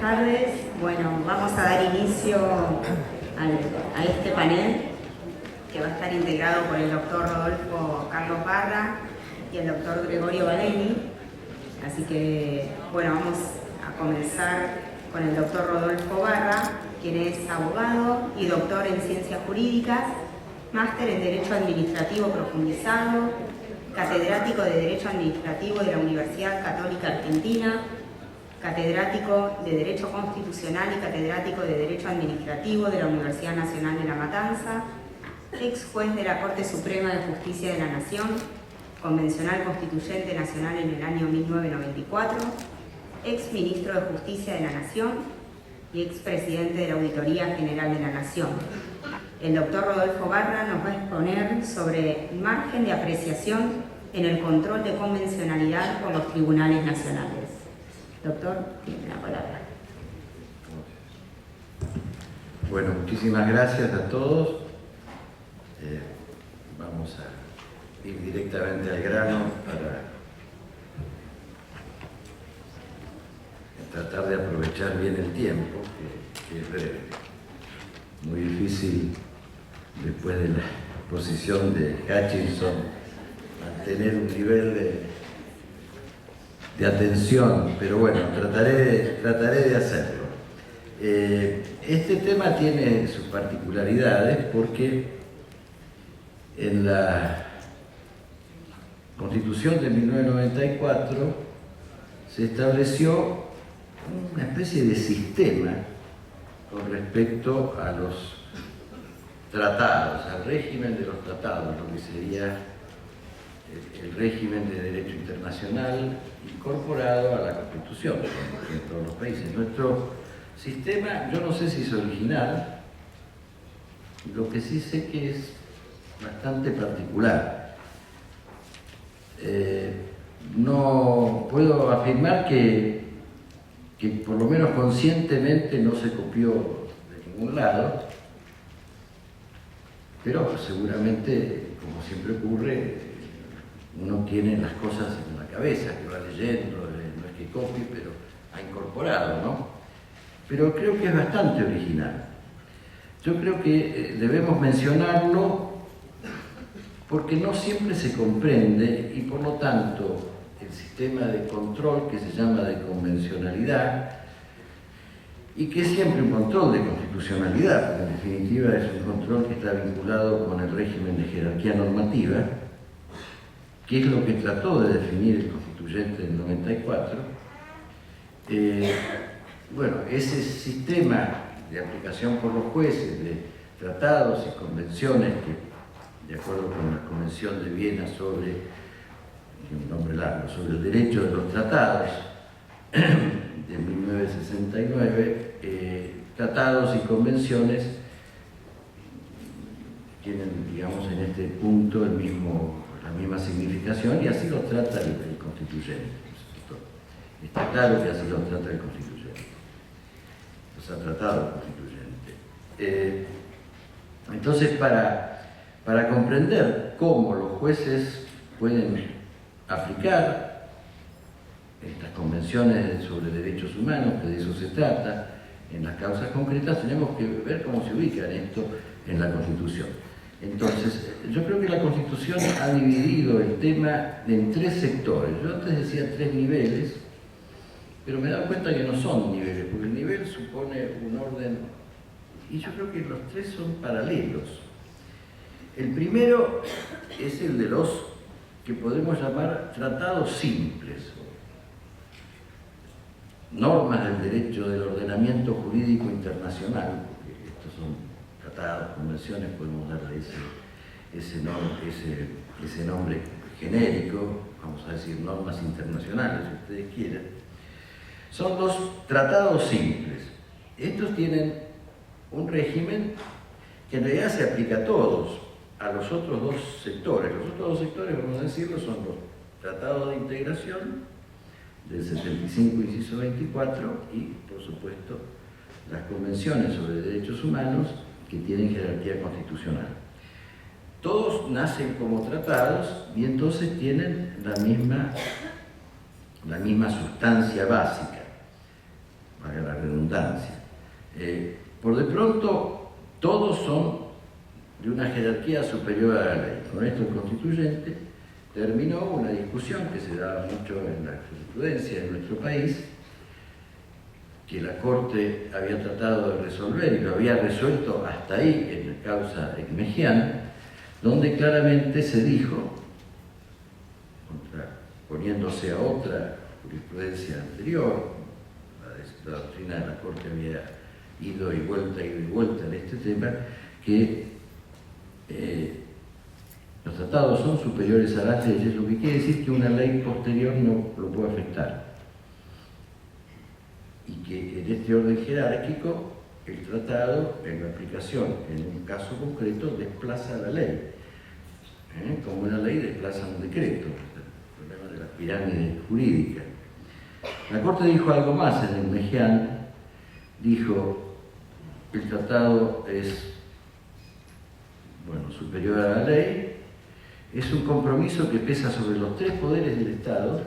tardes. Bueno, vamos a dar inicio a este panel que va a estar integrado por el doctor Rodolfo Carlos Barra y el doctor Gregorio Baleni. Así que, bueno, vamos a comenzar con el doctor Rodolfo Barra, quien es abogado y doctor en Ciencias Jurídicas, máster en Derecho Administrativo Profundizado, catedrático de Derecho Administrativo de la Universidad Católica Argentina, catedrático de Derecho Constitucional y catedrático de Derecho Administrativo de la Universidad Nacional de La Matanza, ex juez de la Corte Suprema de Justicia de la Nación, convencional constituyente nacional en el año 1994, ex ministro de Justicia de la Nación y ex presidente de la Auditoría General de la Nación. El doctor Rodolfo Barra nos va a exponer sobre el margen de apreciación en el control de convencionalidad por los tribunales nacionales. Doctor, tiene la palabra. Bueno, muchísimas gracias a todos. Vamos a ir directamente al grano para tratar de aprovechar bien el tiempo, que es breve. Muy difícil, después de la exposición de Hutchinson, mantener un nivel de atención, pero bueno, trataré de hacerlo. Este tema tiene sus particularidades porque en la Constitución de 1994 se estableció una especie de sistema con respecto a los tratados, al régimen de los tratados, lo que sería el régimen de derecho internacional incorporado a la Constitución en todos los países. Nuestro sistema, yo no sé si es original, lo que sí sé que es bastante particular. No puedo afirmar que por lo menos conscientemente no se copió de ningún lado, pero seguramente, como siempre ocurre, uno tiene las cosas en la cabeza, que va leyendo, no es que copie, pero ha incorporado, ¿no? Pero creo que es bastante original. Yo creo que debemos mencionarlo porque no siempre se comprende y por lo tanto el sistema de control que se llama de convencionalidad y que es siempre un control de constitucionalidad, porque en definitiva es un control que está vinculado con el régimen de jerarquía normativa, que es lo que trató de definir el constituyente del 94. Bueno, ese sistema de aplicación por los jueces de tratados y convenciones que, de acuerdo con la Convención de Viena sobre, un nombre largo, sobre el derecho de los tratados de 1969, tratados y convenciones tienen, digamos, en este punto la misma significación y así lo trata el constituyente. Está claro que así lo trata el constituyente. Los ha tratado el constituyente. Entonces, para comprender cómo los jueces pueden aplicar estas convenciones sobre derechos humanos, que de eso se trata, en las causas concretas, tenemos que ver cómo se ubica esto en la Constitución. Entonces, yo creo que la Constitución ha dividido el tema en tres sectores. Yo antes decía tres niveles, pero me he dado cuenta que no son niveles, porque el nivel supone un orden, y yo creo que los tres son paralelos. El primero es el de los que podemos llamar tratados simples, normas del derecho del ordenamiento jurídico internacional, porque estos son tratados, convenciones, podemos darle ese nombre genérico, vamos a decir normas internacionales, si ustedes quieran. Son los tratados simples. Estos tienen un régimen que en realidad se aplica a todos, a los otros dos sectores. Los otros dos sectores, vamos a decirlo, son los tratados de integración del 75, inciso 24, y, por supuesto, las convenciones sobre derechos humanos que tienen jerarquía constitucional. Todos nacen como tratados y entonces tienen la misma sustancia básica, para la redundancia. redundancia. Por de pronto, todos son de una jerarquía superior a la ley. Con esto el constituyente terminó una discusión que se daba mucho en la jurisprudencia de nuestro país, que la Corte había tratado de resolver y lo había resuelto hasta ahí en la causa Ekmejian, donde claramente se dijo, poniéndose a otra jurisprudencia anterior, la doctrina de la Corte había ido y vuelta en este tema, que los tratados son superiores a las leyes, lo que quiere decir que una ley posterior no lo puede afectar. Y que en este orden jerárquico, el tratado, en la aplicación en un caso concreto, desplaza la ley. Como una ley desplaza un decreto, el problema de la pirámide jurídica. La Corte dijo algo más en el Ekmejian, dijo, el tratado es superior a la ley, es un compromiso que pesa sobre los tres poderes del Estado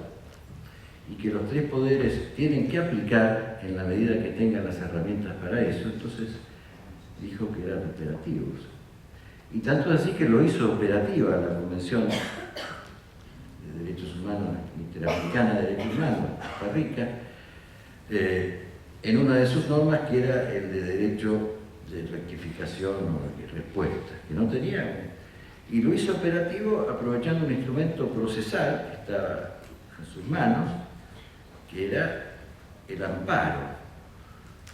y que los tres poderes tienen que aplicar en la medida que tengan las herramientas para eso. Entonces dijo que eran operativos. Y tanto así que lo hizo operativa la Convención de Derechos Humanos Interamericana de Derechos Humanos, Costa Rica, en una de sus normas que era el de derecho de rectificación o de respuesta, que no tenía, y lo hizo operativo aprovechando un instrumento procesal que estaba en sus manos, que era el amparo.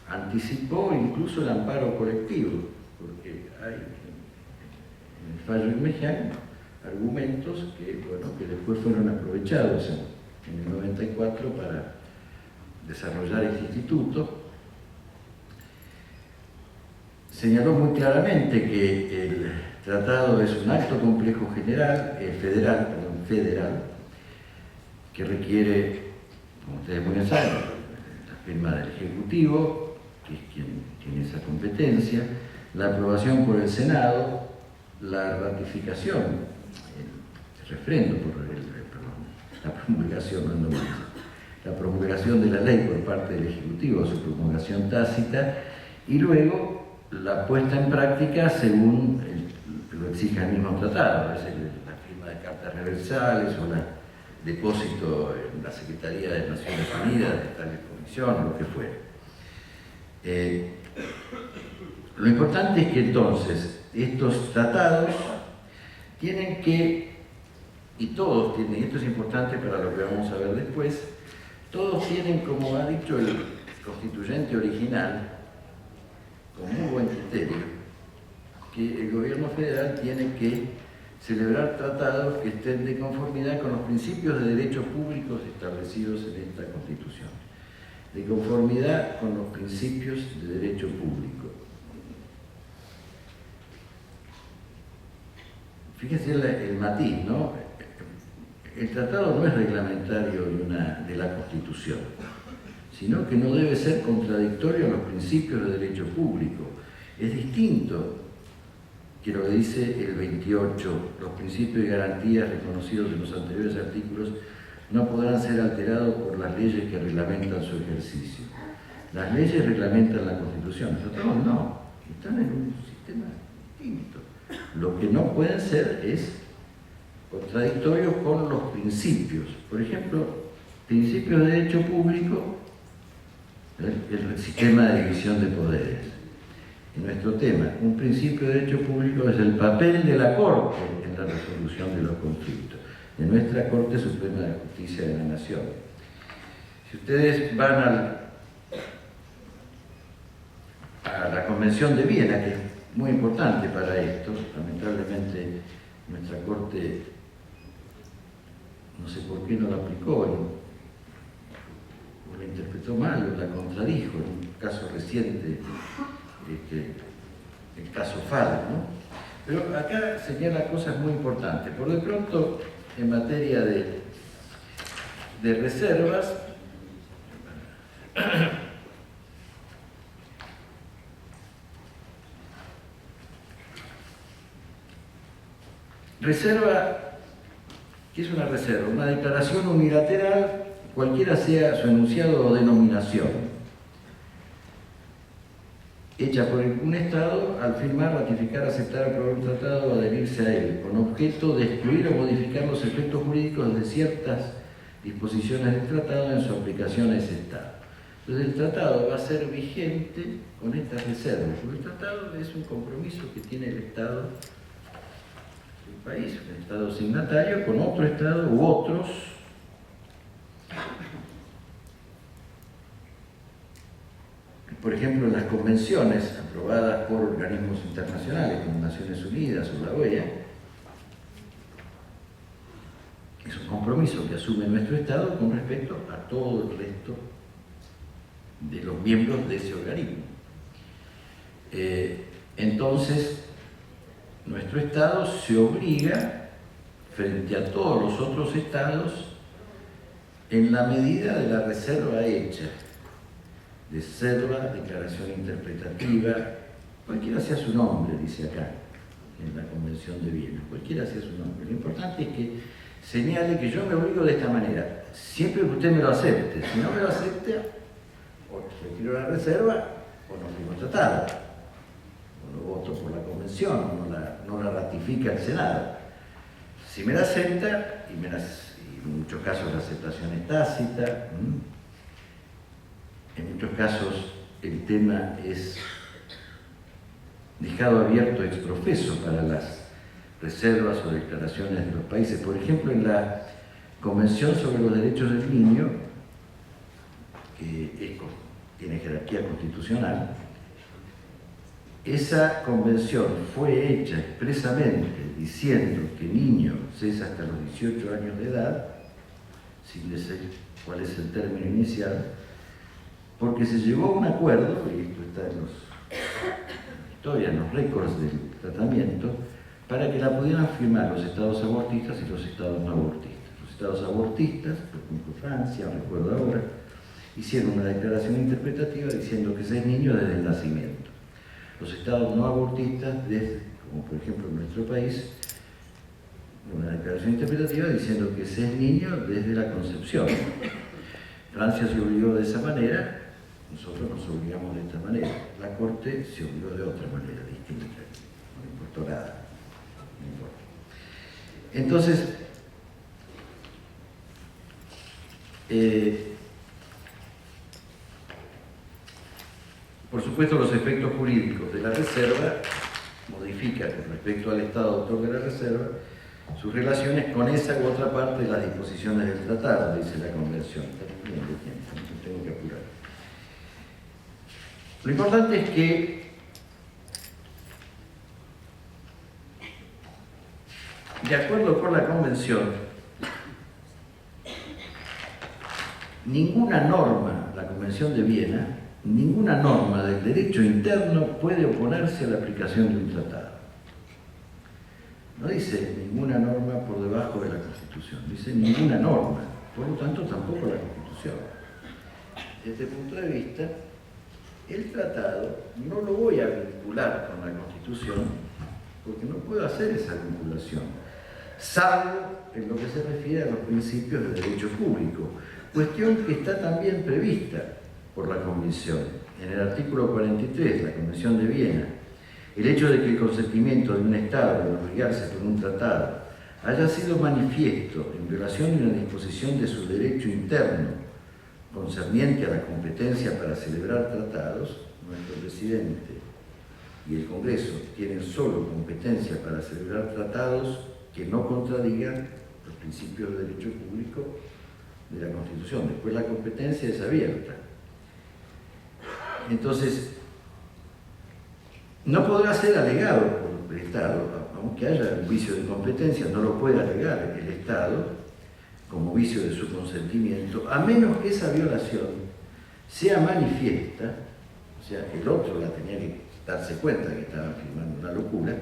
Anticipó incluso el amparo colectivo, porque hay en el fallo Ekmejian argumentos que después fueron aprovechados en el 94 para desarrollar este instituto. Señaló muy claramente que el tratado es un acto complejo federal, que requiere, como ustedes muy bien saben, la firma del Ejecutivo, que es quien tiene esa competencia, la aprobación por el Senado, la ratificación, el refrendo, la promulgación, la promulgación de la ley por parte del Ejecutivo, su promulgación tácita, y luego la puesta en práctica según lo exige el mismo tratado, es la firma de cartas reversales o el depósito en la Secretaría de Naciones Unidas, de tal comisión o lo que fuera. Lo importante es que entonces estos tratados tienen que, y todos tienen, y esto es importante para lo que vamos a ver después, todos tienen, como ha dicho el constituyente original, con muy buen criterio, que el gobierno federal tiene que celebrar tratados que estén de conformidad con los principios de derechos públicos establecidos en esta Constitución, de conformidad con los principios de derecho público. Fíjense el matiz, ¿no? El tratado no es reglamentario de la Constitución, sino que no debe ser contradictorio a los principios de derecho público. Es distinto que lo que dice el 28, los principios y garantías reconocidos en los anteriores artículos no podrán ser alterados por las leyes que reglamentan su ejercicio. Las leyes reglamentan la Constitución, los tratados no, están en un sistema distinto. Lo que no pueden ser es contradictorios con los principios. Por ejemplo, principios de derecho público, el sistema de división de poderes. En nuestro tema, un principio de derecho público es el papel de la Corte en la resolución de los conflictos, de nuestra Corte Suprema de Justicia de la Nación. Si ustedes van a la Convención de Viena, que es muy importante para esto, lamentablemente nuestra Corte, no sé por qué no la aplicó, o la interpretó mal, o la contradijo, en un caso reciente, el caso FAL, ¿no? Pero acá señala cosas muy importantes. Por de pronto, en materia de reservas, reserva, ¿qué es una reserva? Una declaración unilateral, cualquiera sea su enunciado o denominación, hecha por un Estado al firmar, ratificar, aceptar, aprobar un tratado o adherirse a él, con objeto de excluir o modificar los efectos jurídicos de ciertas disposiciones del tratado en su aplicación a ese Estado. Entonces el tratado va a ser vigente con estas reservas, porque el tratado es un compromiso que tiene el Estado, el país, un Estado signatario, con otro Estado u otros por ejemplo, en las convenciones aprobadas por organismos internacionales como Naciones Unidas o la OEA, es un compromiso que asume nuestro Estado con respecto a todo el resto de los miembros de ese organismo. Entonces, nuestro Estado se obliga frente a todos los otros Estados en la medida de la reserva hecha. Reserva, declaración interpretativa, cualquiera sea su nombre, dice acá, en la Convención de Viena, cualquiera sea su nombre. Lo importante es que señale que yo me obligo de esta manera, siempre que usted me lo acepte. Si no me lo acepta, o retiro la reserva, o no firmo el tratado, o no voto por la Convención, o no la ratifica el Senado. Si me la acepta, y en muchos casos la aceptación es tácita, en muchos casos el tema es dejado abierto ex profeso para las reservas o declaraciones de los países. Por ejemplo, en la Convención sobre los Derechos del Niño, que tiene jerarquía constitucional, esa convención fue hecha expresamente diciendo que niño es hasta los 18 años de edad, sin decir cuál es el término inicial, porque se llegó a un acuerdo, y esto está en la historia, en los récords del tratamiento, para que la pudieran firmar los estados abortistas y los estados no abortistas. Los estados abortistas, por ejemplo Francia, recuerdo ahora, hicieron una declaración interpretativa diciendo que se es niño desde el nacimiento. Los estados no abortistas, como por ejemplo en nuestro país, una declaración interpretativa diciendo que se es niño desde la concepción. Francia se obligó de esa manera, nosotros nos obligamos de esta manera. La Corte se obligó de otra manera, distinta. No importó nada. No importa. Entonces, por supuesto, los efectos jurídicos de la reserva modifican con respecto al Estado autor de la reserva sus relaciones con esa u otra parte de las disposiciones del tratado, dice la Convención. Tengo que apurar. Lo importante es que de acuerdo con la Convención, ninguna norma, la Convención de Viena, ninguna norma del derecho interno puede oponerse a la aplicación de un tratado. No dice ninguna norma por debajo de la Constitución, dice ninguna norma, por lo tanto tampoco la Constitución. Desde este punto de vista, el tratado no lo voy a vincular con la Constitución porque no puedo hacer esa vinculación, salvo en lo que se refiere a los principios de derecho público, cuestión que está también prevista por la Convención. En el artículo 43 de la Convención de Viena, el hecho de que el consentimiento de un Estado en obligarse por un tratado haya sido manifiesto en violación de una disposición de su derecho interno concerniente a la competencia para celebrar tratados, nuestro presidente y el Congreso tienen solo competencia para celebrar tratados que no contradigan los principios de derecho público de la Constitución. Después la competencia es abierta. Entonces, no podrá ser alegado por el Estado, aunque haya un vicio de competencia, no lo puede alegar el Estado como vicio de su consentimiento, a menos que esa violación sea manifiesta, o sea, el otro la tenía que darse cuenta que estaba firmando una locura,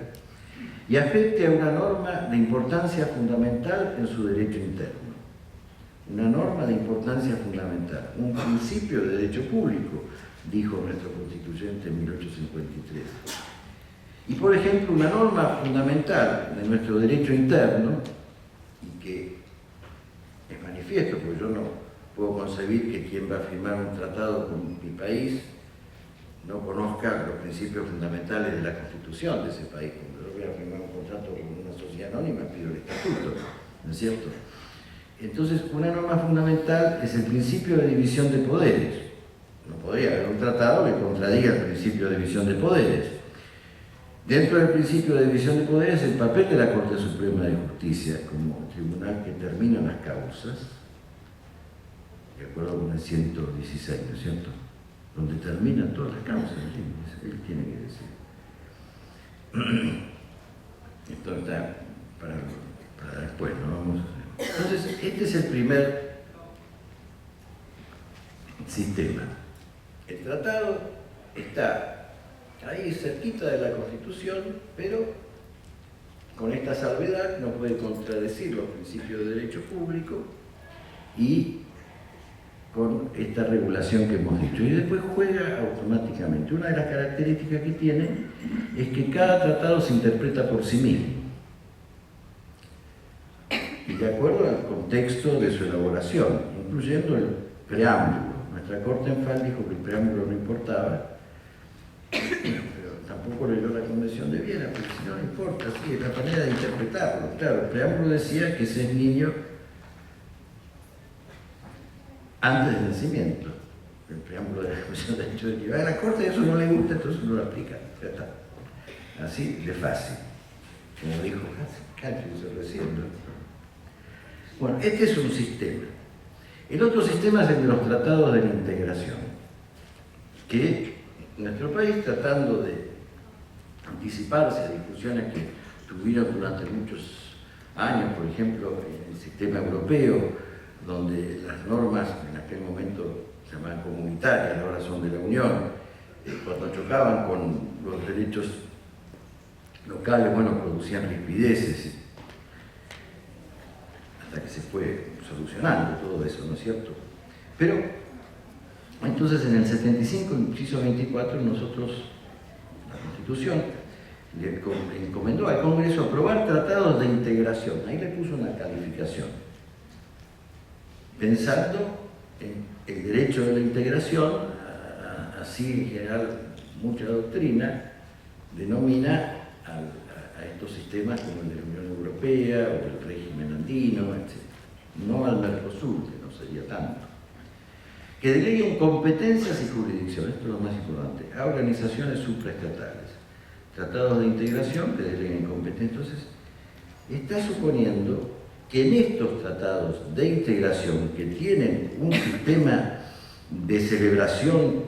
y afecte a una norma de importancia fundamental en su derecho interno. Una norma de importancia fundamental, un principio de derecho público, dijo nuestro constituyente en 1853. Y por ejemplo, una norma fundamental de nuestro derecho interno, y que es manifiesto, porque yo no puedo concebir que quien va a firmar un tratado con mi país no conozca los principios fundamentales de la Constitución de ese país. Cuando yo voy a firmar un contrato con una sociedad anónima, pido el estatuto, ¿no es cierto? Entonces, una norma fundamental es el principio de división de poderes. No podría haber un tratado que contradiga el principio de división de poderes. Dentro del principio de división de poderes, el papel de la Corte Suprema de Justicia como tribunal que termina las causas, de acuerdo con el 116, ¿no es cierto?, donde terminan todas las causas, él tiene que decir. Esto está para después, ¿no? Vamos a ver. Entonces, este es el primer sistema. El tratado está ahí cerquita de la Constitución, pero con esta salvedad no puede contradecir los principios de derecho público y con esta regulación que hemos dicho. Y después juega automáticamente. Una de las características que tiene es que cada tratado se interpreta por sí mismo y de acuerdo al contexto de su elaboración, incluyendo el preámbulo. Nuestra Corte en Fall dijo que el preámbulo no importaba, pero tampoco leyó la Convención de Viena, porque si no importa, sí, es la manera de interpretarlo. Claro, el preámbulo decía que ese es niño antes del nacimiento. El preámbulo de la Convención de Derechos de Niños. A la Corte eso no le gusta, entonces no lo aplica. Ya está. Así de fácil. Como dijo Cáceres recién. Bueno, este es un sistema. El otro sistema es el de los tratados de la integración, que nuestro país, tratando de anticiparse a discusiones que tuvieron durante muchos años, por ejemplo, en el sistema europeo, donde las normas en aquel momento se llamaban comunitarias, ahora son de la Unión, cuando chocaban con los derechos locales, bueno, producían rispideces, hasta que se fue solucionando todo eso, ¿no es cierto? Pero, entonces en el 75, inciso 24, nosotros, la Constitución, le encomendó al Congreso aprobar tratados de integración. Ahí le puso una calificación, pensando en el derecho de la integración, así en general mucha doctrina denomina a estos sistemas como el de la Unión Europea o el régimen andino, etc. No al Mercosur, que no sería tanto. Que deleguen competencias y jurisdicción, esto es lo más importante, a organizaciones supraestatales. Tratados de integración que deleguen competencias. Entonces, está suponiendo que en estos tratados de integración que tienen un sistema de celebración,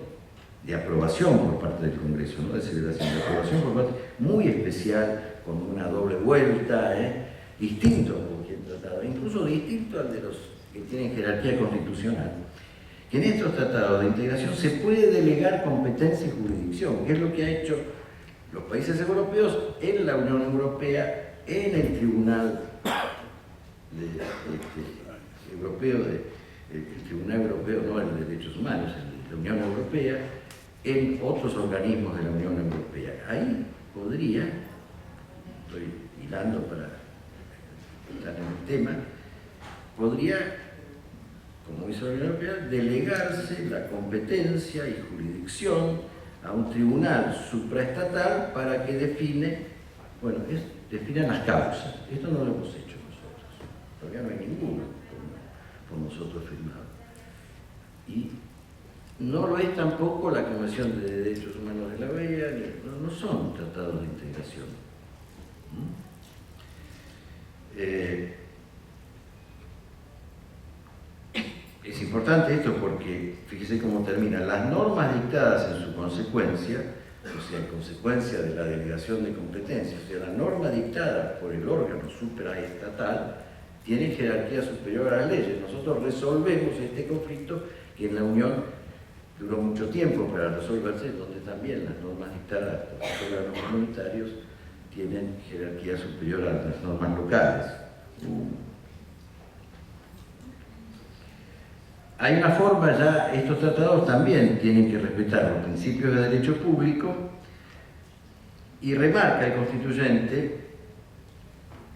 de aprobación por parte del Congreso, no de celebración, de aprobación por parte, muy especial, con una doble vuelta, distinto a cualquier tratado, incluso distinto al de los que tienen jerarquía constitucional, que en estos tratados de integración se puede delegar competencia y jurisdicción, que es lo que ha hecho los países europeos en la Unión Europea, en el Tribunal Europeo, el Tribunal Europeo, no el de Derechos Humanos, el de la Unión Europea, en otros organismos de la Unión Europea. Ahí podría, estoy hilando para estar en el tema, podría, como hizo la Unión Europea, delegarse la competencia y jurisdicción a un tribunal supraestatal para que defina las causas. Esto no lo hemos hecho nosotros. Todavía no hay ninguno por nosotros firmado. Y no lo es tampoco la Convención de Derechos Humanos de la OEA, no son tratados de integración. Es importante esto porque, fíjese cómo termina, las normas dictadas en su consecuencia, o sea, en consecuencia de la delegación de competencias, o sea, la norma dictada por el órgano supraestatal tiene jerarquía superior a las leyes. Nosotros resolvemos este conflicto que en la Unión duró mucho tiempo para resolverse, donde también las normas dictadas por los órganos comunitarios tienen jerarquía superior a las normas locales. Hay una forma ya, estos tratados también tienen que respetar los principios de derecho público y remarca el constituyente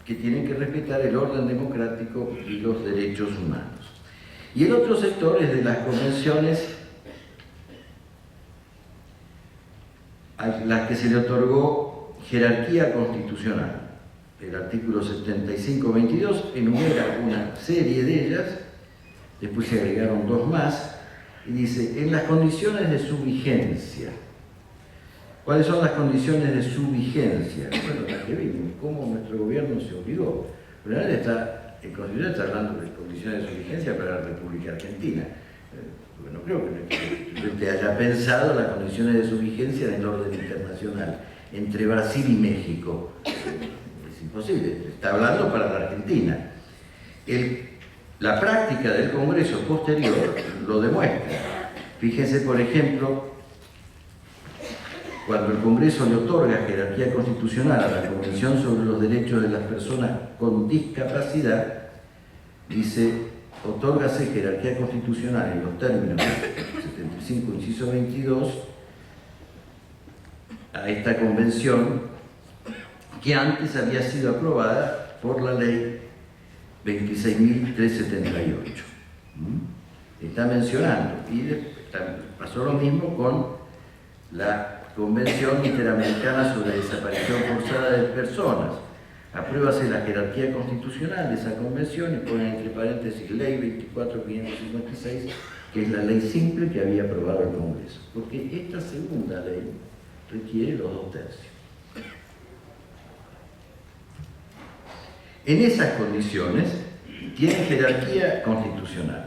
que tienen que respetar el orden democrático y los derechos humanos. Y el otro sector es de las convenciones a las que se le otorgó jerarquía constitucional. El artículo 75-22 enumera una serie de ellas, después se agregaron dos más, y dice, en las condiciones de su vigencia. ¿Cuáles son las condiciones de su vigencia? Bueno, las que vimos, cómo nuestro gobierno se obligó. Pero el Constitución está hablando de condiciones de su vigencia para la República Argentina. Porque no creo que el Constituyente haya pensado las condiciones de su vigencia en el orden internacional, entre Brasil y México. Es imposible, está hablando para la Argentina. La práctica del Congreso posterior lo demuestra. Fíjense, por ejemplo, cuando el Congreso le otorga jerarquía constitucional a la Convención sobre los Derechos de las Personas con Discapacidad, dice, otórgase jerarquía constitucional en los términos del 75, inciso 22, a esta convención que antes había sido aprobada por la ley 26.378. Está mencionando, y pasó lo mismo con la Convención Interamericana sobre Desaparición Forzada de Personas. Apruébase la jerarquía constitucional de esa convención y ponen entre paréntesis ley 24.556, que es la ley simple que había aprobado el Congreso, porque esta segunda ley requiere los 2 tercios. En esas condiciones tiene jerarquía constitucional.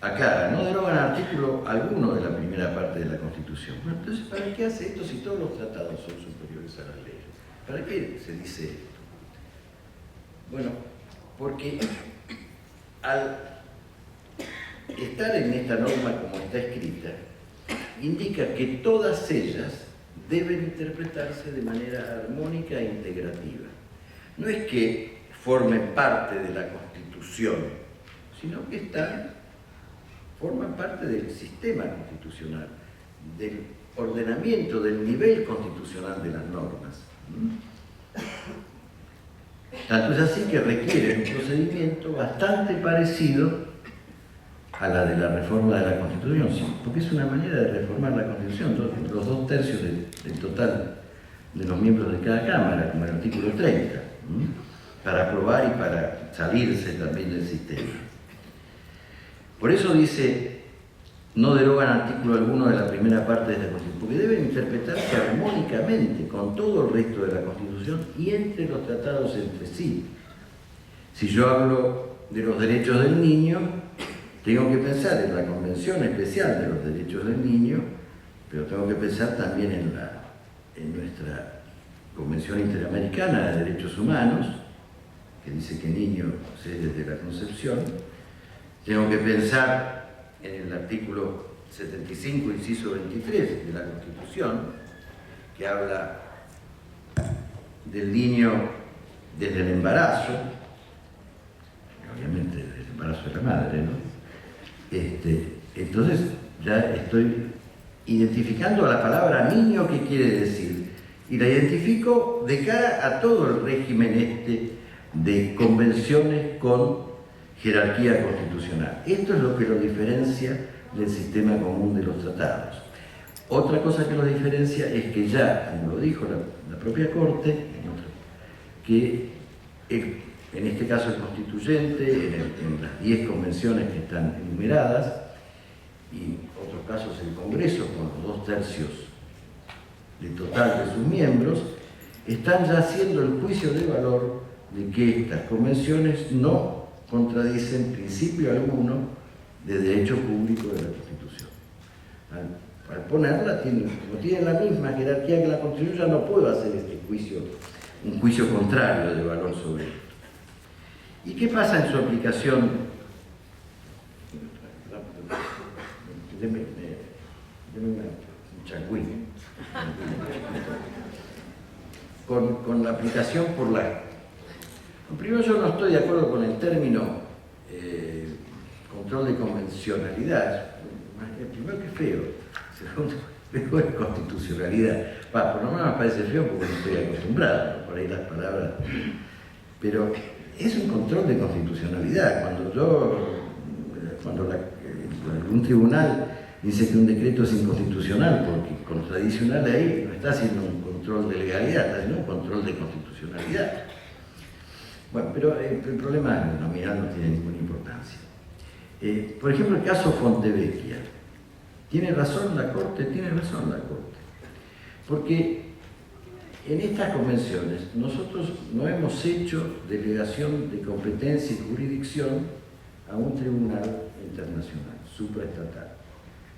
Acá no derogan artículo alguno de la primera parte de la Constitución. Bueno, entonces, ¿para qué hace esto si todos los tratados son superiores a las leyes? ¿Para qué se dice esto? Bueno, porque al estar en esta norma como está escrita, indica que todas ellas deben interpretarse de manera armónica e integrativa. No es que formen parte de la Constitución, sino que forman parte del sistema constitucional, del ordenamiento, del nivel constitucional de las normas. Tanto es así que requiere un procedimiento bastante parecido a la de la reforma de la Constitución, porque es una manera de reformar la Constitución, los 2 tercios del total de los miembros de cada Cámara, como el artículo 30, para aprobar y para salirse también del sistema. Por eso dice, no derogan artículo alguno de la primera parte de esta Constitución, porque deben interpretarse armónicamente con todo el resto de la Constitución y entre los tratados entre sí. Si yo hablo de los derechos del niño, tengo que pensar en la Convención Especial de los Derechos del Niño, pero tengo que pensar también en nuestra Convención Interamericana de Derechos Humanos, que dice que niño es desde la concepción. Tengo que pensar en el artículo 75, inciso 23 de la Constitución, que habla del niño desde el embarazo, obviamente desde el embarazo de la madre, ¿no? Entonces ya estoy identificando a la palabra niño qué quiere decir, y la identifico de cara a todo el régimen de convenciones con jerarquía constitucional. Esto es lo que lo diferencia del sistema común de los tratados. Otra cosa que lo diferencia es que ya, como lo dijo la propia Corte, que en este caso el constituyente, en las 10 convenciones que están enumeradas, y en otros casos el Congreso, con los 2 tercios del total de sus miembros, están ya haciendo el juicio de valor de que estas convenciones no contradicen principio alguno de derecho público de la Constitución. Al ponerla, como tiene la misma jerarquía que la Constitución, ya no puedo hacer un juicio contrario de valor sobre esto. ¿Y qué pasa en su aplicación? Deme un changüín. Con la aplicación por la... Primero, yo no estoy de acuerdo con el término control de convencionalidad. Primero, que es feo. Segundo, feo es constitucionalidad. Por lo menos me parece feo porque no estoy acostumbrado, por ahí las palabras. Pero es un control de constitucionalidad. Cuando algún tribunal dice que un decreto es inconstitucional porque contradice una ley, no está haciendo un control de legalidad, está haciendo un control de constitucionalidad. Bueno, pero el problema nominal no tiene ninguna importancia. Por ejemplo, el caso Fontevecchia. ¿Tiene razón la Corte? Tiene razón la Corte. Porque en estas convenciones nosotros no hemos hecho delegación de competencia y jurisdicción a un tribunal internacional, supraestatal.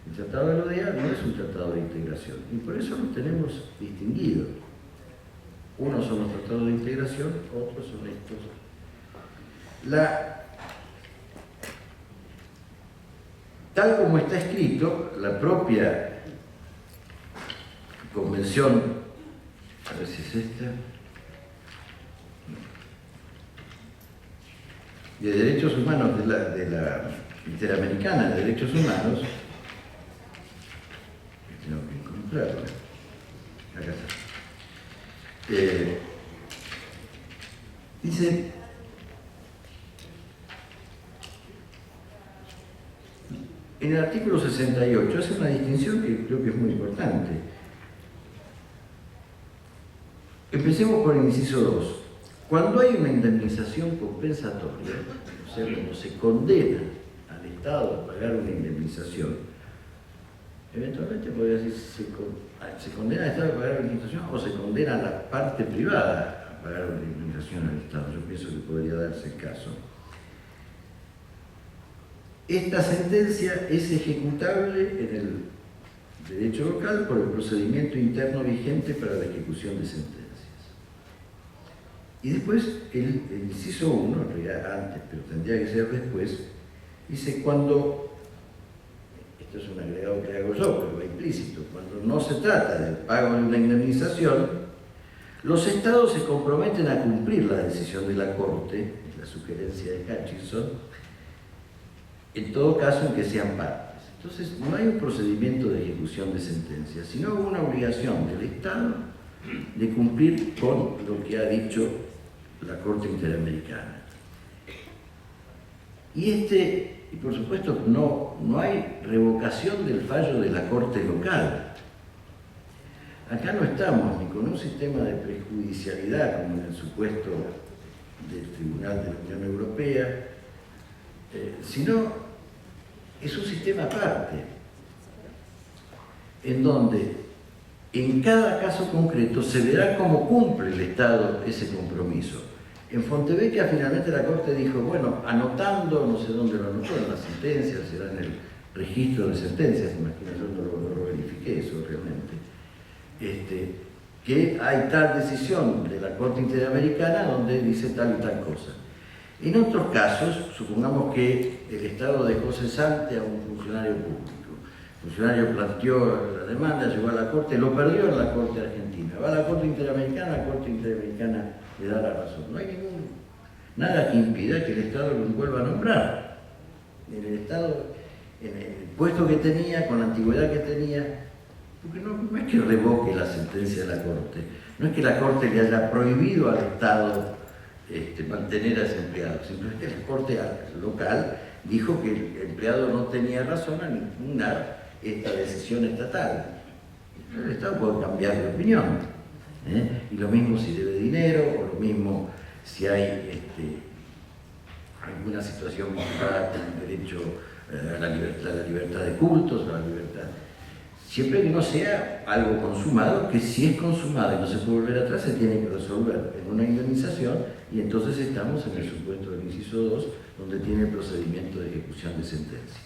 El Tratado de la OEA no es un tratado de integración y por eso los tenemos distinguidos. Unos son los tratados de integración, otros son estos. Tal como está escrito, la propia Convención, a ver si es esta, de Derechos Humanos de la Interamericana de Derechos Humanos, tengo que encontrarla, acá está. Dice, en el artículo 68 hace una distinción que creo que es muy importante. Empecemos por el inciso 2. Cuando hay una indemnización compensatoria, o sea, cuando se condena al Estado a pagar una indemnización, eventualmente podría decir se condena al Estado a pagar una indemnización o se condena a la parte privada a pagar una indemnización al Estado. Yo pienso que podría darse el caso. Esta sentencia es ejecutable en el derecho local por el procedimiento interno vigente para la ejecución de sentencias. Y después, el inciso 1, en realidad antes, pero tendría que ser después, dice cuando, esto es un agregado que hago yo, pero va implícito, cuando no se trata del pago de una indemnización, los estados se comprometen a cumplir la decisión de la Corte, la sugerencia de Hutchinson, en todo caso en que sean partes. Entonces, no hay un procedimiento de ejecución de sentencia, sino una obligación del Estado de cumplir con lo que ha dicho la Corte Interamericana. Y por supuesto, no hay revocación del fallo de la Corte local. Acá no estamos ni con un sistema de prejudicialidad, como en el supuesto del Tribunal de la Unión Europea, sino es un sistema aparte, en donde en cada caso concreto se verá cómo cumple el Estado ese compromiso. En Fontevecchia finalmente la Corte dijo, bueno, anotando, no sé dónde lo anotó, en la sentencia, será en el registro de sentencias, imagino, yo no lo verifiqué eso realmente, que hay tal decisión de la Corte Interamericana donde dice tal y tal cosa. En otros casos, supongamos que el Estado dejó cesante a un funcionario público. El funcionario planteó la demanda, llegó a la Corte, lo perdió en la Corte Argentina. Va a la Corte Interamericana, la Corte Interamericana le da la razón. No hay nada que impida que el Estado lo vuelva a nombrar. En el Estado, en el puesto que tenía, con la antigüedad que tenía, porque no es que revoque la sentencia de la Corte, no es que la Corte le haya prohibido al Estado mantener a ese empleado, simplemente la Corte local dijo que el empleado no tenía razón al impugnar esta decisión estatal. El Estado puede cambiar de opinión, y lo mismo si debe dinero, o lo mismo si hay alguna situación vinculada con el derecho a la libertad de cultos, a la libertad. Siempre que no sea algo consumado, que si es consumado y no se puede volver atrás, se tiene que resolver en una indemnización, y entonces estamos en el supuesto del inciso 2, donde tiene el procedimiento de ejecución de sentencia.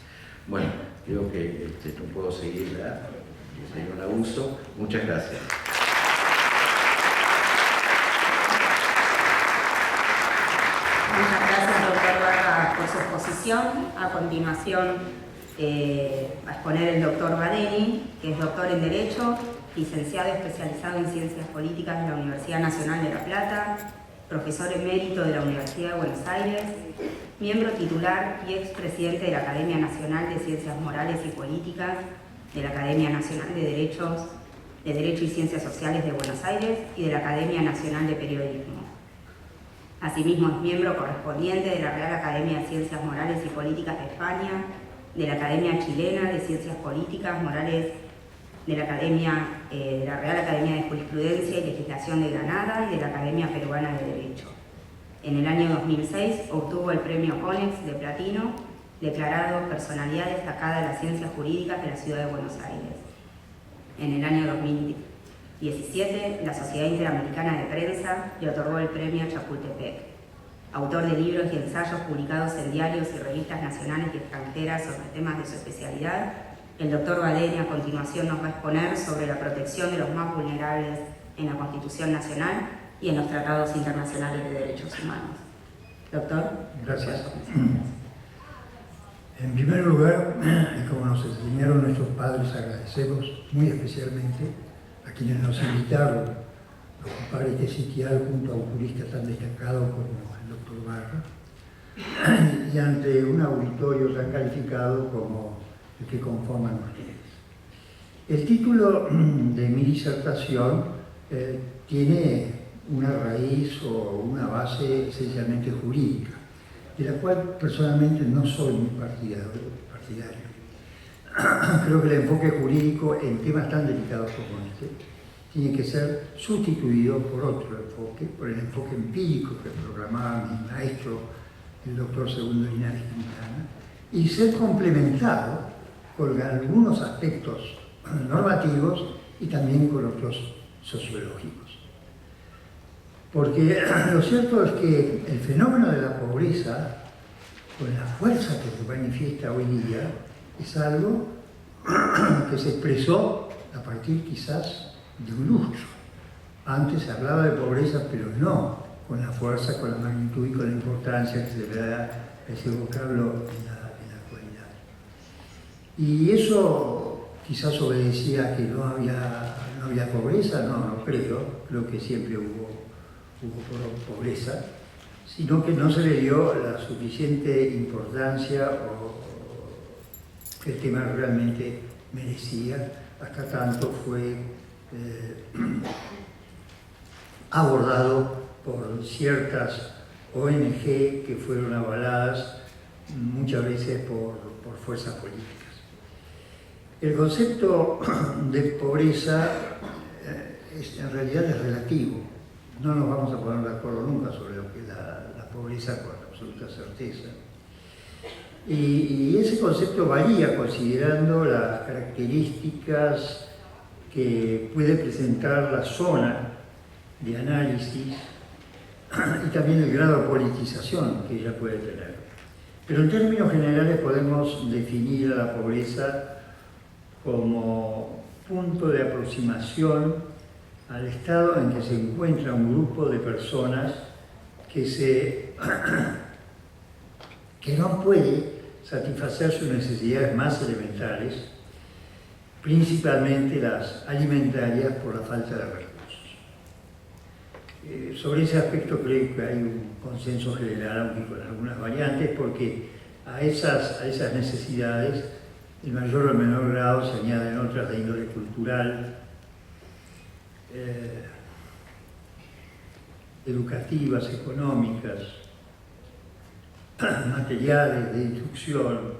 Bueno, creo que no puedo seguirla, sería un abuso. Muchas gracias. Muchas gracias, doctor Barra, por su exposición. A continuación, va a exponer el doctor Badeni, que es doctor en Derecho, licenciado especializado en Ciencias Políticas de la Universidad Nacional de La Plata, profesor emérito de la Universidad de Buenos Aires, miembro titular y expresidente de la Academia Nacional de Ciencias Morales y Políticas, de la Academia Nacional de Derecho y Ciencias Sociales de Buenos Aires y de la Academia Nacional de Periodismo. Asimismo es miembro correspondiente de la Real Academia de Ciencias Morales y Políticas de España, de la Academia Chilena de Ciencias Políticas, Morales, de la Real Academia de Jurisprudencia y Legislación de Granada y de la Academia Peruana de Derecho. En el año 2006 obtuvo el premio Conex de Platino, declarado Personalidad Destacada de las Ciencias Jurídicas de la Ciudad de Buenos Aires. En el año 2017, la Sociedad Interamericana de Prensa le otorgó el premio Chapultepec. Autor de libros y ensayos publicados en diarios y revistas nacionales y extranjeras sobre temas de su especialidad, el doctor Badeni a continuación nos va a exponer sobre la protección de los más vulnerables en la Constitución Nacional y en los tratados internacionales de derechos humanos. Doctor. Gracias. En primer lugar, y como nos enseñaron nuestros padres, agradecemos muy especialmente a quienes nos invitaron a ocupar este sitial junto a un jurista tan destacado como el doctor Barra y ante un auditorio tan calificado como el que conforman ustedes. El título de mi disertación tiene una raíz o una base esencialmente jurídica, de la cual personalmente no soy muy partidario. Creo que el enfoque jurídico en temas tan delicados como este tiene que ser sustituido por otro enfoque, por el enfoque empírico que programaba mi maestro, el doctor Segundo Linares Quintana, y ser complementado con algunos aspectos normativos y también con otros sociológicos. Porque lo cierto es que el fenómeno de la pobreza, con la fuerza que se manifiesta hoy día, es algo que se expresó a partir quizás de un lustro. Antes se hablaba de pobreza, pero no con la fuerza, con la magnitud y con la importancia que se le da a ese vocablo en la actualidad. Y eso quizás obedecía a que no había pobreza, no creo que siempre hubo pobreza, sino que no se le dio la suficiente importancia o que el tema realmente merecía, hasta tanto fue abordado por ciertas ONG que fueron avaladas muchas veces por fuerzas políticas. El concepto de pobreza en realidad es relativo. No nos vamos a poner de acuerdo nunca sobre lo que es la pobreza con absoluta certeza. Y ese concepto varía considerando las características que puede presentar la zona de análisis y también el grado de politización que ella puede tener. Pero en términos generales podemos definir a la pobreza como punto de aproximación al estado en que se encuentra un grupo de personas que no puede satisfacer sus necesidades más elementales, principalmente las alimentarias, por la falta de recursos. Sobre ese aspecto creo que hay un consenso general, aunque con algunas variantes, porque a esas necesidades, en mayor o menor grado, se añaden otras de índole cultural, educativas, económicas, materiales de instrucción,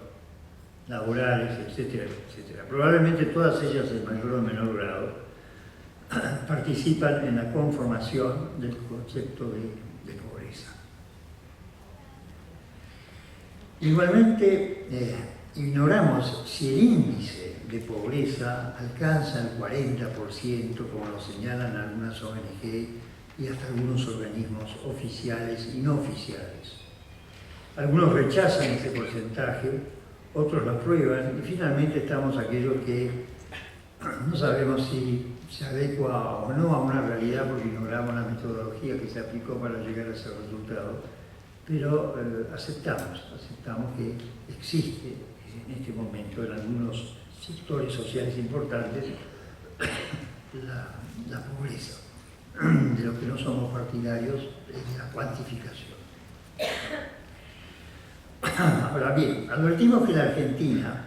laborales, etcétera, etcétera. Probablemente todas ellas, en mayor o menor grado, participan en la conformación del concepto de pobreza. Igualmente, ignoramos si el índice de pobreza alcanza el 40%, como lo señalan algunas ONG y hasta algunos organismos oficiales y no oficiales. Algunos rechazan ese porcentaje, otros lo aprueban y finalmente estamos aquellos que no sabemos si se adecua o no a una realidad porque ignoramos la metodología que se aplicó para llegar a ese resultado, pero aceptamos que existe en este momento en algunos sectores sociales importantes la pobreza, de lo que no somos partidarios es la cuantificación. Ahora bien, advertimos que en la Argentina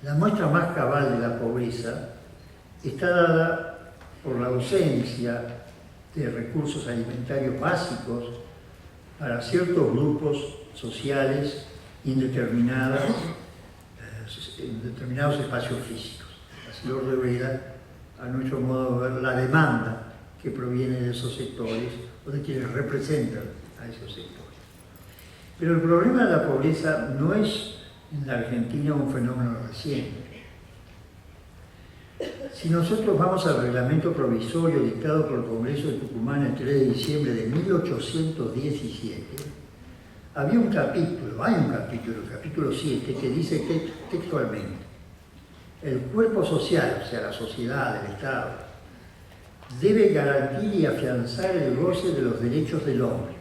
la muestra más cabal de la pobreza está dada por la ausencia de recursos alimentarios básicos para ciertos grupos sociales en determinados espacios físicos. Así lo revela, a nuestro modo de ver, la demanda que proviene de esos sectores o de quienes representan a esos sectores. Pero el problema de la pobreza no es en la Argentina un fenómeno reciente. Si nosotros vamos al reglamento provisorio dictado por el Congreso de Tucumán el 3 de diciembre de 1817, hay un capítulo, el capítulo 7, que dice textualmente: el cuerpo social, o sea, la sociedad, el Estado, debe garantir y afianzar el goce de los derechos del hombre,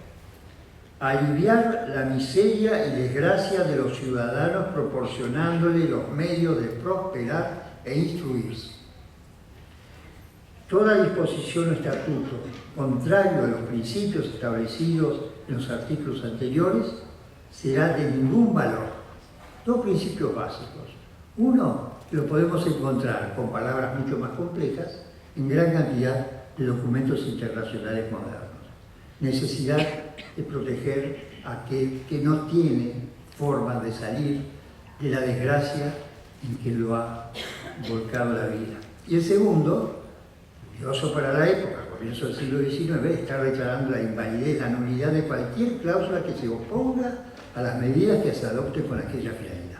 aliviar la miseria y desgracia de los ciudadanos proporcionándole los medios de prosperar e instruirse. Toda disposición o estatuto contrario a los principios establecidos en los artículos anteriores será de ningún valor. Dos principios básicos. Uno, lo podemos encontrar con palabras mucho más complejas en gran cantidad de documentos internacionales modernos. Necesidad de proteger a aquel que no tiene forma de salir de la desgracia en que lo ha volcado la vida. Y el segundo, curioso para la época, comienzo del siglo XIX, está declarando la invalidez, la nulidad de cualquier cláusula que se oponga a las medidas que se adopten con aquella finalidad.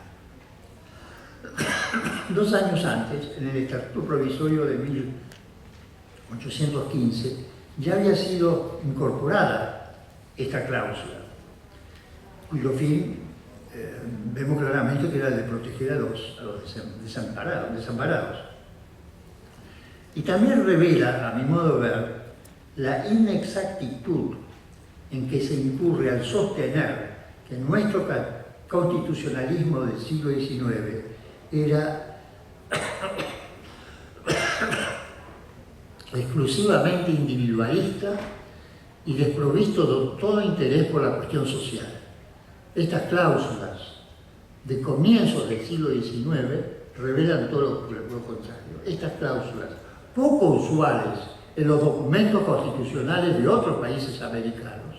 2 años antes, en el Estatuto Provisorio de 1815, ya había sido incorporada esta cláusula, cuyo fin vemos claramente que era el de proteger a los desamparados. Y también revela, a mi modo de ver, la inexactitud en que se incurre al sostener que nuestro constitucionalismo del siglo XIX era exclusivamente individualista y desprovisto de todo interés por la cuestión social. Estas cláusulas de comienzos del siglo XIX revelan todo lo contrario. Estas cláusulas, poco usuales en los documentos constitucionales de otros países americanos,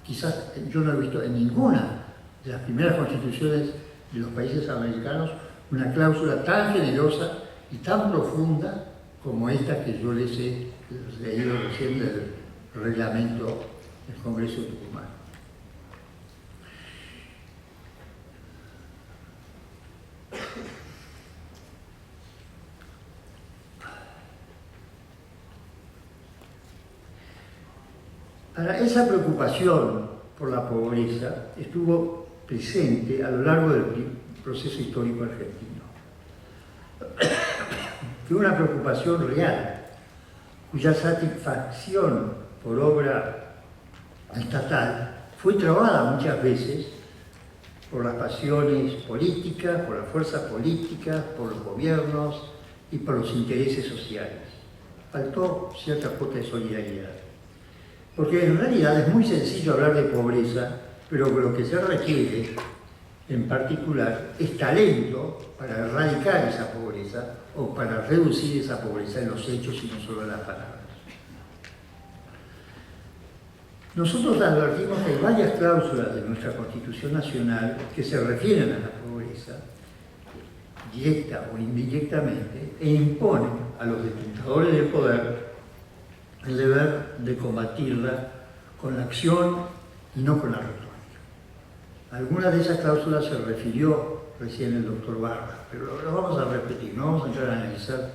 quizás yo no he visto en ninguna de las primeras constituciones de los países americanos una cláusula tan generosa y tan profunda como esta que yo les he leído recién del reglamento del Congreso de Tucumán. Ahora, esa preocupación por la pobreza estuvo presente a lo largo del proceso histórico argentino. Fue una preocupación real, cuya satisfacción por obra estatal fue trabada muchas veces por las pasiones políticas, por las fuerzas políticas, por los gobiernos y por los intereses sociales. Faltó cierta cuota de solidaridad. Porque en realidad es muy sencillo hablar de pobreza, pero lo que se requiere en particular es talento para erradicar esa pobreza o para reducir esa pobreza en los hechos y no solo en las palabras. Nosotros advertimos que hay varias cláusulas de nuestra Constitución Nacional que se refieren a la pobreza, directa o indirectamente, e imponen a los detentadores del poder el deber de combatirla con la acción y no con la retórica. Algunas de esas cláusulas se refirió recién el doctor Barra, pero lo vamos a repetir, no vamos a entrar a analizar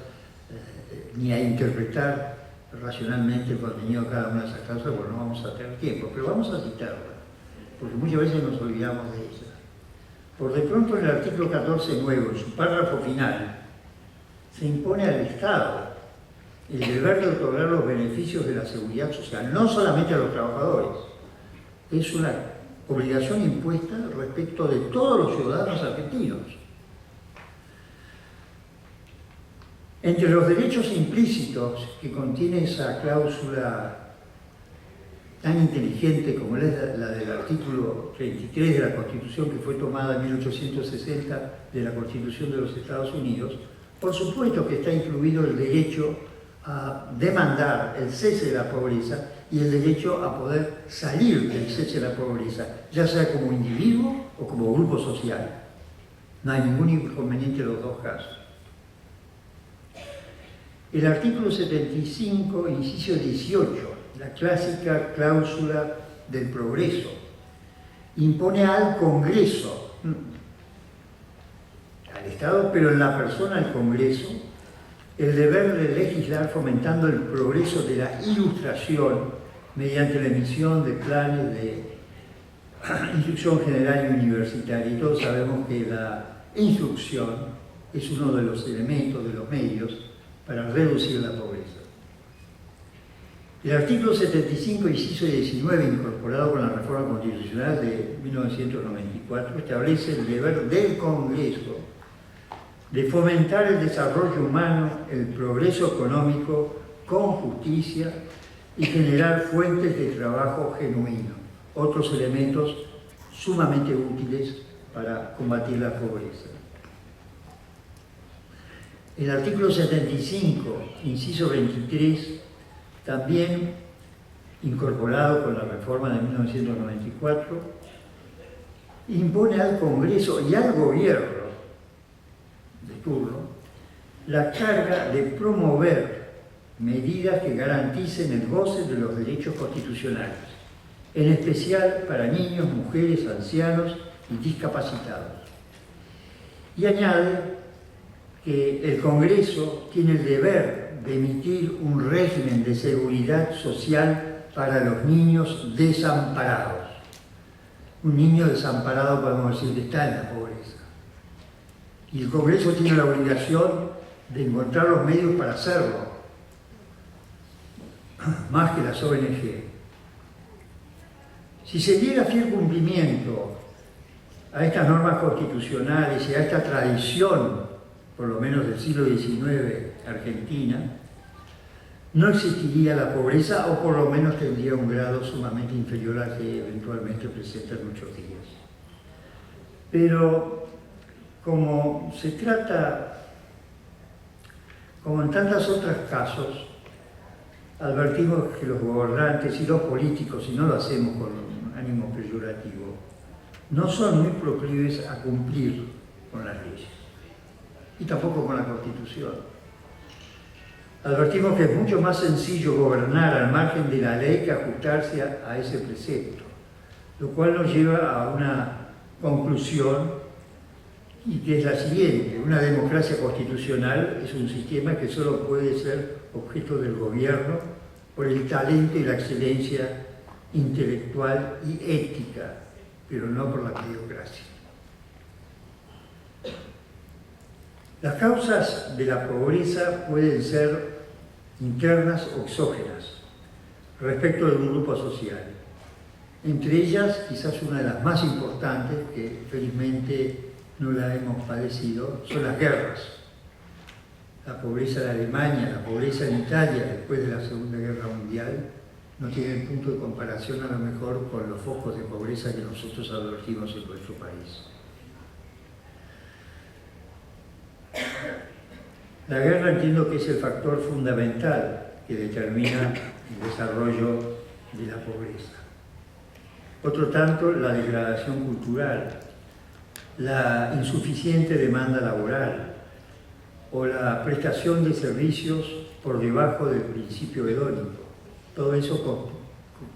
ni a interpretar racionalmente el contenido de cada una de esas cláusulas, porque no vamos a tener tiempo, pero vamos a citarla, porque muchas veces nos olvidamos de ella. Por de pronto, en el artículo 14 nuevo, en su párrafo final, se impone al Estado el deber de otorgar los beneficios de la seguridad social, no solamente a los trabajadores. Es una obligación impuesta respecto de todos los ciudadanos argentinos. Entre los derechos implícitos que contiene esa cláusula tan inteligente como es la del artículo 33 de la Constitución, que fue tomada en 1860 de la Constitución de los Estados Unidos, por supuesto que está incluido el derecho a demandar el cese de la pobreza y el derecho a poder salir del cese de la pobreza, ya sea como individuo o como grupo social. No hay ningún inconveniente en los dos casos. El artículo 75, inciso 18, la clásica cláusula del progreso, impone al Congreso, al Estado, pero en la persona del Congreso, el deber de legislar fomentando el progreso de la ilustración mediante la emisión de planes de instrucción general y universitaria. Y todos sabemos que la instrucción es uno de los elementos, de los medios para reducir la pobreza. El artículo 75, inciso 19, incorporado con la reforma constitucional de 1994, establece el deber del Congreso de fomentar el desarrollo humano, el progreso económico con justicia y generar fuentes de trabajo genuino, otros elementos sumamente útiles para combatir la pobreza. El artículo 75, inciso 23, también incorporado con la reforma de 1994, impone al Congreso y al Gobierno de turno la carga de promover medidas que garanticen el goce de los derechos constitucionales, en especial para niños, mujeres, ancianos y discapacitados. Y añade que el Congreso tiene el deber de emitir un régimen de seguridad social para los niños desamparados. Un niño desamparado podemos decir que está en la pobreza. Y el Congreso tiene la obligación de encontrar los medios para hacerlo, más que las ONG. Si se diera fiel cumplimiento a estas normas constitucionales y a esta tradición, por lo menos del siglo XIX, argentina, no existiría la pobreza, o por lo menos tendría un grado sumamente inferior al que eventualmente presenta en nuestros días. Pero como se trata, como en tantos otros casos, advertimos que los gobernantes y los políticos, y no lo hacemos con ánimo peyorativo, no son muy proclives a cumplir con las leyes y tampoco con la Constitución. Advertimos que es mucho más sencillo gobernar al margen de la ley que ajustarse a ese precepto, lo cual nos lleva a una conclusión, y que es la siguiente: una democracia constitucional es un sistema que solo puede ser objeto del gobierno por el talento y la excelencia intelectual y ética, pero no por la mediocracia. Las causas de la pobreza pueden ser internas o exógenas respecto de un grupo social. Entre ellas, quizás una de las más importantes, que felizmente no la hemos padecido, son las guerras. La pobreza en Alemania, la pobreza en Italia después de la Segunda Guerra Mundial no tienen punto de comparación a lo mejor con los focos de pobreza que nosotros advertimos en nuestro país. La guerra entiendo que es el factor fundamental que determina el desarrollo de la pobreza. Otro tanto, la degradación cultural, la insuficiente demanda laboral o la prestación de servicios por debajo del principio hedónico. Todo eso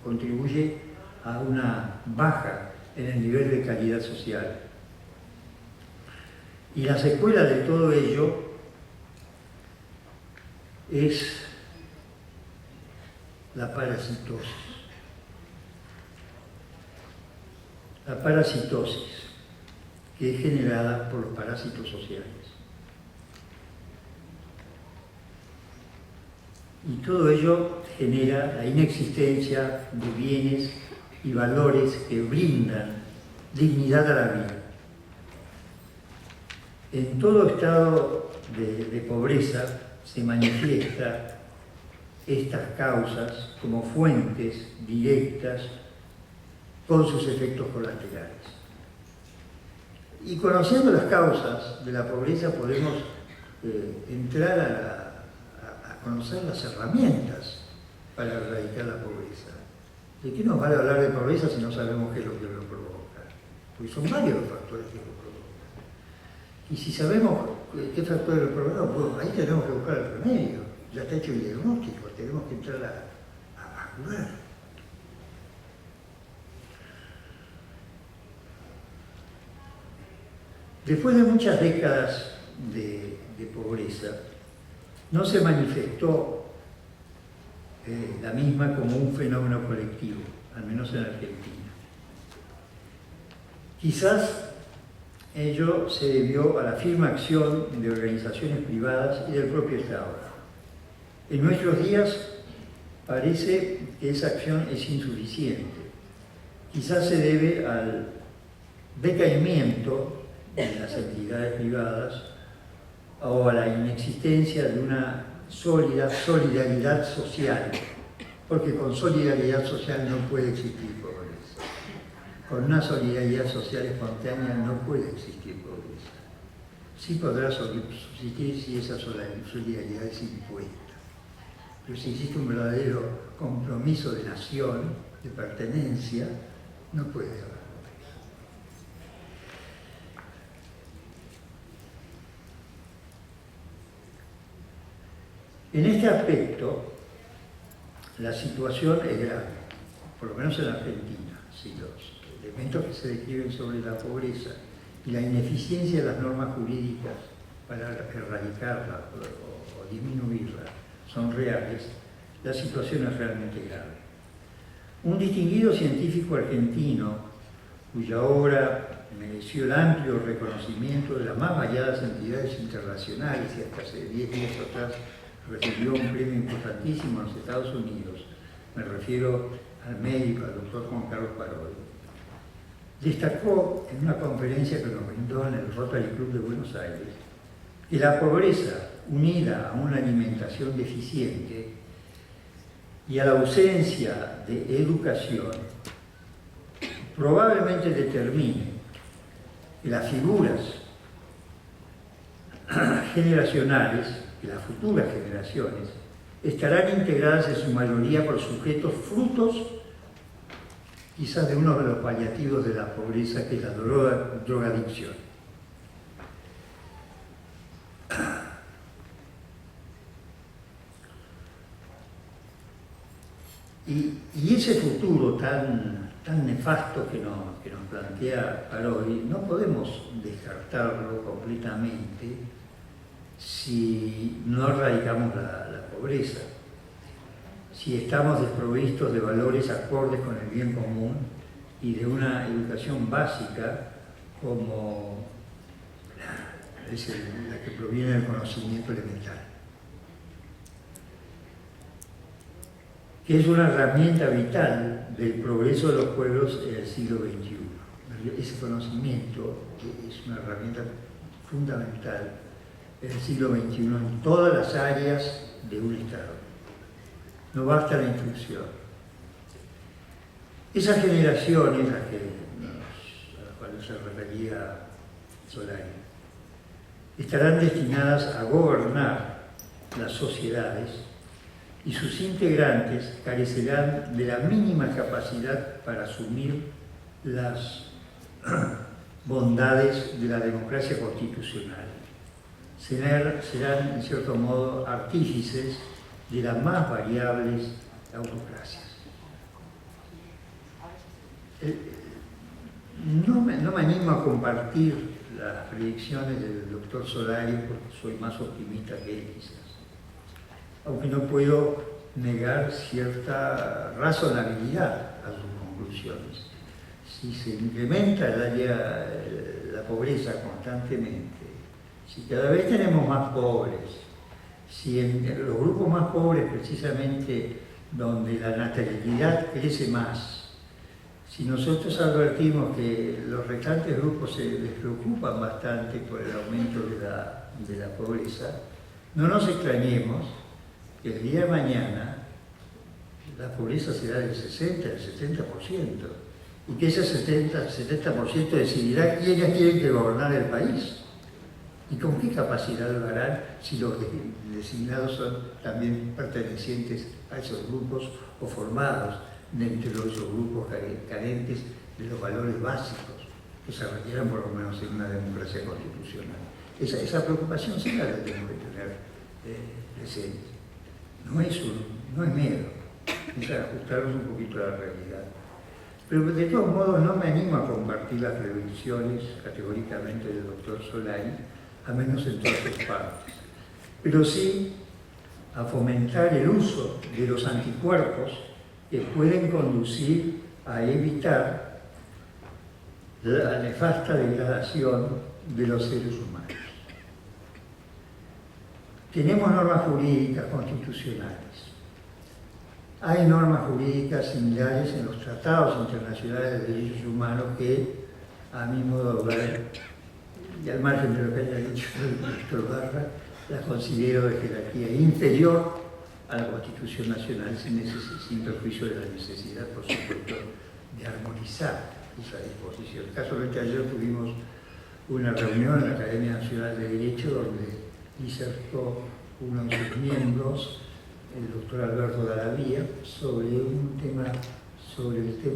contribuye a una baja en el nivel de calidad social. Y la secuela de todo ello es la parasitosis. La parasitosis, que es generada por los parásitos sociales. Y todo ello genera la inexistencia de bienes y valores que brindan dignidad a la vida. En todo estado de pobreza se manifiesta estas causas como fuentes directas con sus efectos colaterales. Y conociendo las causas de la pobreza podemos entrar a conocer las herramientas para erradicar la pobreza. ¿De qué nos vale hablar de pobreza si no sabemos qué es lo que lo provoca? porque son varios los factores que lo provocan. Y si sabemos qué factores lo provocan, bueno, ahí tenemos que buscar el remedio. Ya está hecho el diagnóstico, tenemos que entrar a curar. Después de muchas décadas de pobreza, no se manifestó la misma como un fenómeno colectivo, al menos en Argentina. Quizás ello se debió a la firme acción de organizaciones privadas y del propio Estado. En nuestros días parece que esa acción es insuficiente. Quizás se debe al decaimiento de las entidades privadas o a la inexistencia de una sólida solidaridad social, porque con solidaridad social no puede existir pobreza. Con una solidaridad social espontánea no puede existir pobreza. Sí podrá subsistir si esa solidaridad es impuesta. Pero si existe un verdadero compromiso de nación, de pertenencia, no puede haber. En este aspecto, la situación es grave, por lo menos en Argentina. Si los elementos que se describen sobre la pobreza y la ineficiencia de las normas jurídicas para erradicarla o disminuirla son reales, la situación es realmente grave. Un distinguido científico argentino, cuya obra mereció el amplio reconocimiento de las más variadas entidades internacionales y hasta hace 10 días atrás recibió un premio importantísimo en los Estados Unidos, me refiero al médico, al doctor Juan Carlos Parodi, destacó en una conferencia que nos brindó en el Rotary Club de Buenos Aires que la pobreza, unida a una alimentación deficiente y a la ausencia de educación, probablemente determine que las figuras generacionales, que las futuras generaciones, estarán integradas en su mayoría por sujetos frutos quizás de uno de los paliativos de la pobreza, que es la drogadicción. Y ese futuro tan nefasto que nos plantea Parodi, no podemos descartarlo completamente si no erradicamos la pobreza, si estamos desprovistos de valores acordes con el bien común y de una educación básica como la que proviene del conocimiento elemental, que es una herramienta vital del progreso de los pueblos en el siglo XXI. Ese conocimiento es una herramienta fundamental en el siglo XXI en todas las áreas de un Estado. No basta la instrucción. Esas generaciones a las cuales se refería Solari estarán destinadas a gobernar las sociedades y sus integrantes carecerán de la mínima capacidad para asumir las bondades de la democracia constitucional. Serán, en cierto modo, artífices de las más variables autocracias. No me animo a compartir las predicciones del doctor Solari porque soy más optimista que él, quizás. Aunque no puedo negar cierta razonabilidad a sus conclusiones. Si se incrementa la pobreza constantemente, si cada vez tenemos más pobres, si en los grupos más pobres, precisamente donde la natalidad crece más, si nosotros advertimos que los restantes grupos se les preocupan bastante por el aumento de la pobreza, no nos extrañemos que el día de mañana la pobreza será del 60, del 70%, y que ese 70% decidirá quiénes tienen que gobernar el país. ¿Y con qué capacidad lo harán si los designados son también pertenecientes a esos grupos o formados dentro de esos grupos carentes de los valores básicos que se requieran por lo menos en una democracia constitucional. Esa preocupación sí la tenemos que tener presente. No es miedo, es ajustarnos un poquito a la realidad. Pero de todos modos no me animo a compartir las previsiones categóricamente del doctor Solari, a menos en todas sus partes. Pero sí a fomentar el uso de los anticuerpos que pueden conducir a evitar la nefasta degradación de los seres humanos. Tenemos normas jurídicas constitucionales. Hay normas jurídicas similares en los tratados internacionales de derechos humanos que, a mi modo de ver, y al margen de lo que haya dicho el doctor Barra, las considero de jerarquía inferior a la Constitución Nacional sin perjuicio de la necesidad, por supuesto, de armonizar esa disposición. Casualmente ayer tuvimos una reunión en la Academia Nacional de Derecho donde disertó uno de sus miembros, el doctor Alberto Garavía, sobre el tema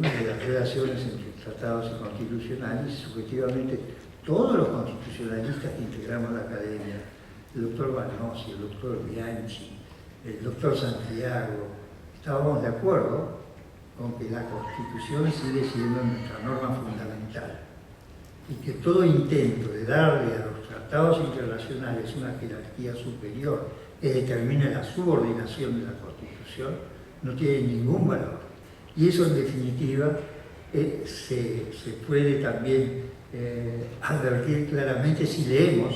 de las relaciones entre tratados y constitucionales. Subjetivamente, todos los constitucionalistas que integramos la Academia, el doctor Banossi, el doctor Bianchi, el doctor Santiago, estábamos de acuerdo con que la Constitución sigue siendo nuestra norma fundamental y que todo intento de darle a los tratados internacionales una jerarquía superior que determine la subordinación de la Constitución no tiene ningún valor. Y eso, en definitiva, se puede también advertir claramente si leemos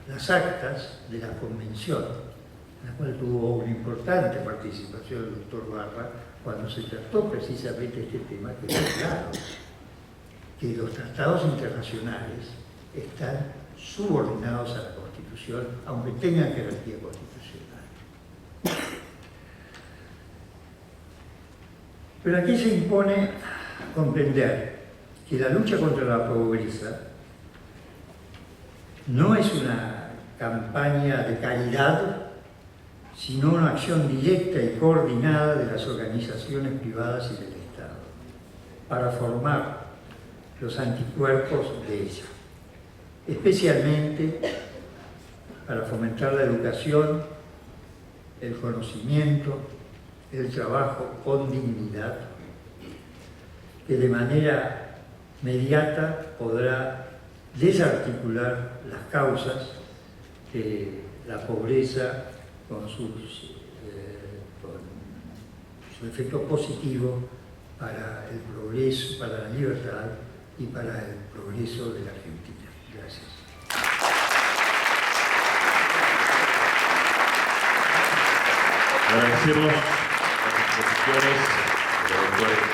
las actas de la Convención, en la cual tuvo una importante participación el doctor Barra cuando se trató precisamente este tema, que es claro que los tratados internacionales están subordinados a la Constitución, aunque tengan jerarquía constitucional. Pero aquí se impone comprender que la lucha contra la pobreza no es una campaña de caridad, sino una acción directa y coordinada de las organizaciones privadas y del Estado para formar los anticuerpos de ella, especialmente para fomentar la educación, el conocimiento, el trabajo con dignidad, que de manera inmediata podrá desarticular las causas de la pobreza con su efecto positivo para el progreso, para la libertad y para el progreso de la Argentina. Gracias. Agradecemos las exposiciones de los doctores